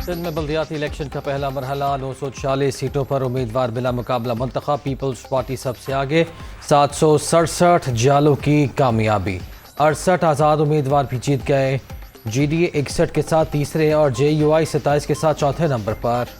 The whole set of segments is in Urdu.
سندھ میں بلدیاتی الیکشن کا پہلا مرحلہ 946 سیٹوں پر امیدوار بلا مقابلہ منتخب پیپلز پارٹی سب سے آگے 767 جالوں کی کامیابی 68 آزاد امیدوار بھی جیت گئے جی ڈی اے 61 کے ساتھ تیسرے اور جے یو آئی 27 کے ساتھ چوتھے نمبر پر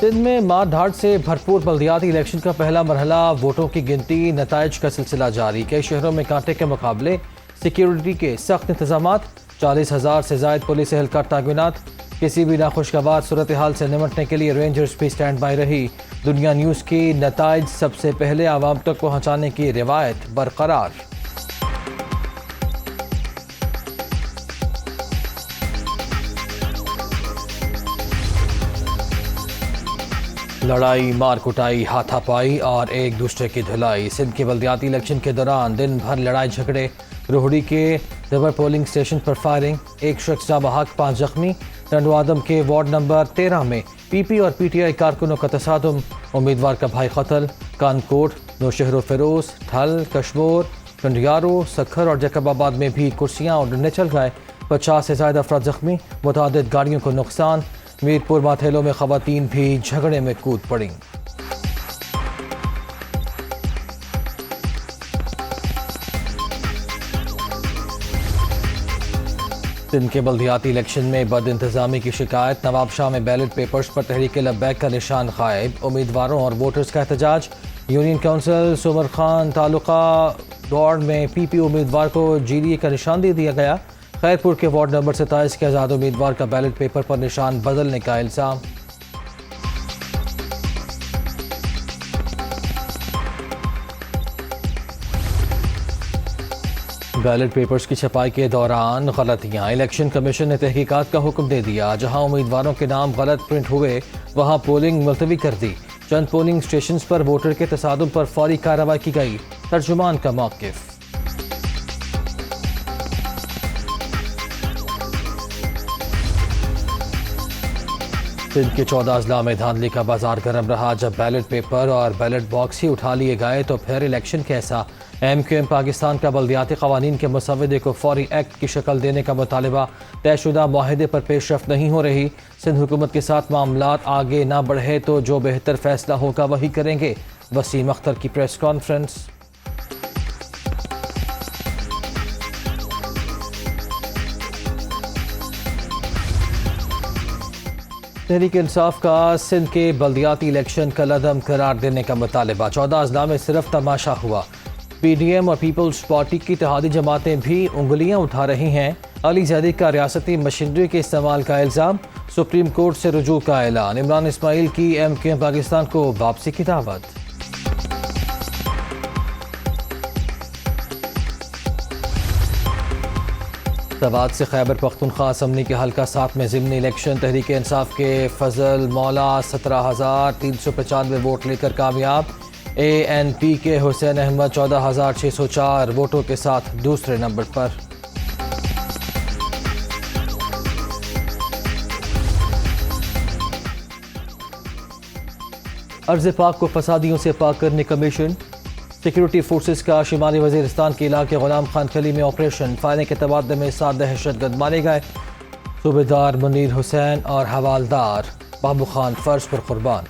سندھ میں مار دھاڑ سے بھرپور بلدیاتی الیکشن کا پہلا مرحلہ ووٹوں کی گنتی نتائج کا سلسلہ جاری کئی شہروں میں کانٹے کے مقابلے سیکیورٹی کے سخت انتظامات 40,000 سے زائد پولیس اہلکار تعینات کسی بھی ناخوشگوار صورتحال سے نمٹنے کے لیے رینجرز بھی سٹینڈ بائی رہی دنیا نیوز کی نتائج سب سے پہلے عوام تک پہنچانے کی روایت برقرار لڑائی مار کٹائی ہاتھا پائی اور ایک دوسرے کی دھلائی سندھ کے بلدیاتی الیکشن کے دوران دن بھر لڑائی جھگڑے روہڑی کے ڈبل پولنگ اسٹیشن پر فائرنگ ایک شخص جاں بحق 5 زخمی ٹنڈو آدم کے وارڈ نمبر 13 میں پی پی اور پی ٹی آئی کارکنوں کا تصادم امیدوار کا بھائی قتل کانکوٹ نوشہر و فیروز ٹھل کشمور کنڈیارو سکھر اور جیکب آباد میں بھی کرسیاں اور ڈنڈے چل گئے 50 سے زائد افراد زخمی متعدد گاڑیوں کو نقصان میرپور ماتھیلوں میں خواتین بھی جھگڑے میں کود پڑیں سندھ کے بلدیاتی الیکشن میں بد انتظامی کی شکایت نواب شاہ میں بیلٹ پیپرز پر تحریک لبیک کا نشان غائب امیدواروں اور ووٹرز کا احتجاج یونین کونسل سمر خان تعلقہ دوڑ میں پی پی امیدوار کو جی ڈی اے کا نشان دے دیا گیا خیرپور کے وارڈ نمبر 27 کے آزاد امیدوار کا بیلٹ پیپر پر نشان بدلنے کا الزام بیلٹ پیپرز کی چھپائی کے دوران غلطیاں الیکشن کمیشن نے تحقیقات کا حکم دے دیا جہاں امیدواروں کے نام غلط پرنٹ ہوئے وہاں پولنگ ملتوی کر دی چند پولنگ اسٹیشنز پر ووٹر کے تصادم پر فوری کارروائی کی گئی ترجمان کا موقف سندھ کے 14 اضلاع میں دھاندلی کا بازار گرم رہا جب بیلٹ پیپر اور بیلٹ باکس ہی اٹھا لیے گئے تو پھر الیکشن کیسا ایم کیو ایم پاکستان کا بلدیاتی قوانین کے مسودے کو فوری ایکٹ کی شکل دینے کا مطالبہ طے شدہ معاہدے پر پیش رفت نہیں ہو رہی سندھ حکومت کے ساتھ معاملات آگے نہ بڑھے تو جو بہتر فیصلہ ہوگا وہی کریں گے وسیم اختر کی پریس کانفرنس تحریک انصاف کا سندھ کے بلدیاتی الیکشن کا عدم قرار دینے کا مطالبہ 14 اضلاع میں صرف تماشا ہوا پی ڈی ایم اور پیپلز پارٹی کی اتحادی جماعتیں بھی انگلیاں اٹھا رہی ہیں علی زیدی کا ریاستی مشینری کے استعمال کا الزام سپریم کورٹ سے رجوع کا اعلان عمران اسماعیل کی ایم کیو ایم پاکستان کو واپسی کی دعوت سوات سے خیبر پختونخوا اسمبلی کے حلقہ 7 میں ضمنی الیکشن تحریک انصاف کے فضل مولا 17,395 ووٹ لے کر کامیاب اے این پی کے حسین احمد 14,604 ووٹوں کے ساتھ دوسرے نمبر پر ارض پاک کو فسادیوں سے پاک کرنے کمیشن سیکیورٹی فورسز کا شمالی وزیرستان کے علاقے غلام خان کلی میں آپریشن فائرنگ کے تبادلے میں 7 دہشت گرد مارے گئے صوبیدار منیر حسین اور حوالدار بابو خان فرض پر قربان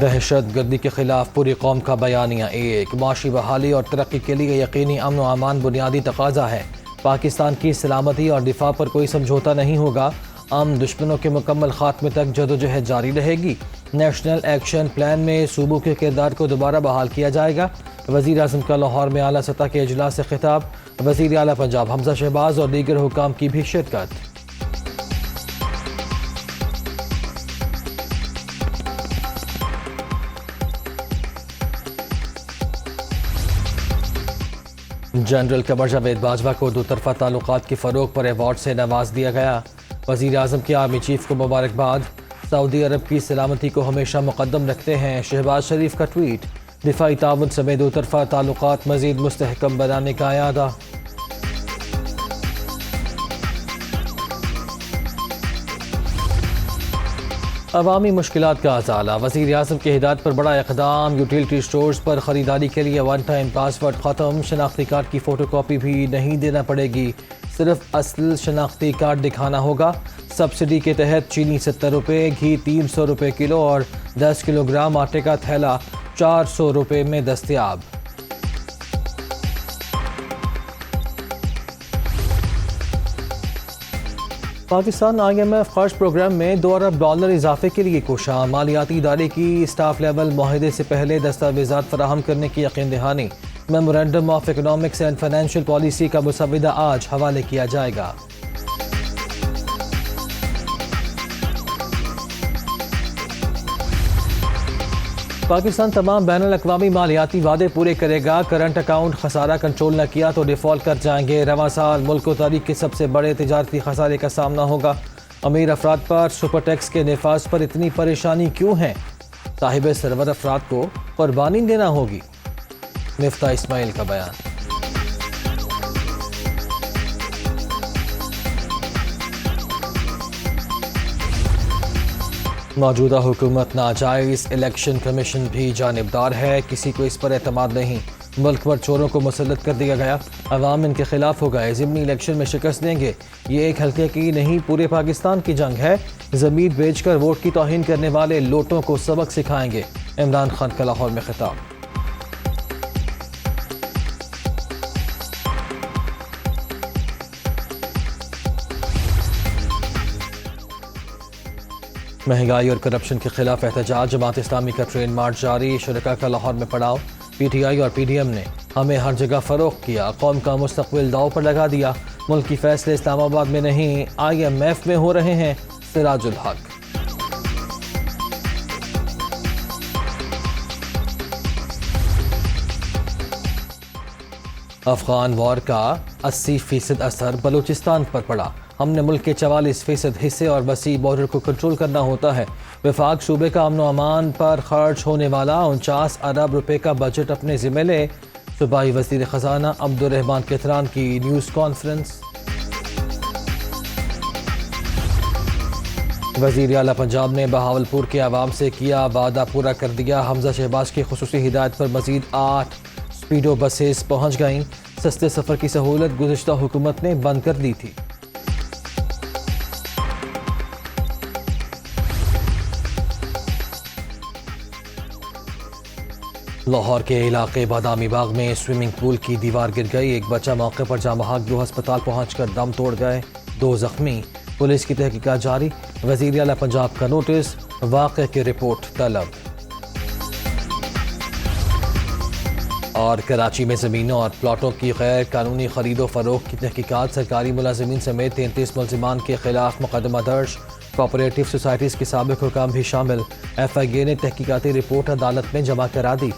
دہشت گردی کے خلاف پوری قوم کا بیانیہ ایک معاشی بحالی اور ترقی کے لیے یقینی امن و امان بنیادی تقاضا ہے پاکستان کی سلامتی اور دفاع پر کوئی سمجھوتا نہیں ہوگا دشمنوں کے مکمل خاتمے تک جدوجہد جاری رہے گی نیشنل ایکشن پلان میں صوبوں کے کردار کو دوبارہ بحال کیا جائے گا وزیر اعظم کا لاہور میں اعلیٰ سطح کے اجلاس سے خطاب وزیر اعلیٰ پنجاب حمزہ شہباز اور دیگر حکام کی بھی شرکت جنرل قمر جاوید باجوہ کو دوطرفہ تعلقات کے فروغ پر ایوارڈ سے نواز دیا گیا وزیر اعظم کی آرمی چیف کو مبارکباد سعودی عرب کی سلامتی کو ہمیشہ مقدم رکھتے ہیں شہباز شریف کا ٹویٹ دفاعی تعاون سمیت دوطرفہ تعلقات مزید مستحکم بنانے کا اعادہ عوامی مشکلات کا ازالہ، وزیر اعظم کی ہدایت پر بڑا اقدام، یوٹیلیٹی سٹورز پر خریداری کے لیے ون ٹائم پاس ورڈ ختم، شناختی کارڈ کی فوٹو کاپی بھی نہیں دینا پڑے گی، صرف اصل شناختی کارڈ دکھانا ہوگا۔ سبسڈی کے تحت چینی 70 روپے، گھی 300 روپے کلو اور 10 کلو گرام آٹے کا تھیلا 400 روپے میں دستیاب۔ پاکستان IMF قرض پروگرام میں $2 ارب اضافے کے لیے کوشاں، مالیاتی ادارے کی اسٹاف لیول معاہدے سے پہلے دستاویزات فراہم کرنے کی یقین دہانی۔ Memorandum of economics and financial policy کا مسودہ آج حوالے کیا جائے گا۔ پاکستان تمام بین الاقوامی مالیاتی وعدے پورے کرے گا، کرنٹ اکاؤنٹ خسارہ کنٹرول نہ کیا تو ڈیفالٹ کر جائیں گے، رواں سال ملک کو تاریخ کے سب سے بڑے تجارتی خسارے کا سامنا ہوگا۔ امیر افراد پر سپر ٹیکس کے نفاذ پر اتنی پریشانی کیوں ہے؟ صاحب سرور افراد کو قربانی دینا ہوگی، مفتاح اسماعیل کا بیان۔ موجودہ حکومت ناجائز، الیکشن کمیشن بھی جانبدار ہے، کسی کو اس پر اعتماد نہیں، ملک بھر چوروں کو مسلط کر دیا گیا، عوام ان کے خلاف ہو گئے، ضمنی الیکشن میں شکست دیں گے، یہ ایک حلقے کی نہیں پورے پاکستان کی جنگ ہے، ضمیر بیچ کر ووٹ کی توہین کرنے والے لوٹوں کو سبق سکھائیں گے، عمران خان کا لاہور میں خطاب۔ مہنگائی اور کرپشن کے خلاف احتجاج، جماعت اسلامی کا ٹرین مارچ جاری، شرکاء کا لاہور میں پڑاؤ، PTI اور PDM نے ہمیں ہر جگہ فروخت کیا، قوم کا مستقبل داؤ پر لگا دیا، ملک کی فیصلے اسلام آباد میں نہیں IMF میں ہو رہے ہیں، سراج الحق۔ افغان وار کا 80% اثر بلوچستان پر پڑا، ہم نے ملک کے 44% حصے اور وسیع بارڈر کو کنٹرول کرنا ہوتا ہے، وفاق صوبے کا امن و امان پر خرچ ہونے والا 49 ارب روپے کا بجٹ اپنے ذمہ لے، صوبائی وزیر خزانہ عبدالرحمان کتران کی نیوز کانفرنس۔ وزیر اعلیٰ پنجاب نے بہاولپور کے عوام سے کیا وعدہ پورا کر دیا، حمزہ شہباز کی خصوصی ہدایت پر مزید 8 سپیڈو بسیں پہنچ گئیں، سستے سفر کی سہولت گزشتہ حکومت نے بند کر دی تھی۔ لاہور کے علاقے بادامی باغ میں سوئمنگ پول کی دیوار گر گئی، ایک بچہ موقع پر جاں بحق، 2 ہسپتال پہنچ کر دم توڑ گئے، 2 زخمی، پولیس کی تحقیقات جاری، وزیر اعلیٰ پنجاب کا نوٹس، واقعے کی رپورٹ طلب۔ اور کراچی میں زمینوں اور پلاٹوں کی غیر قانونی خرید و فروخت کی تحقیقات، سرکاری ملازمین سمیت 33 ملزمان کے خلاف مقدمہ درج، کوآپریٹو سوسائٹیز کے سابق حکام بھی شامل، FIA نے تحقیقاتی رپورٹ عدالت میں جمع کرا دی۔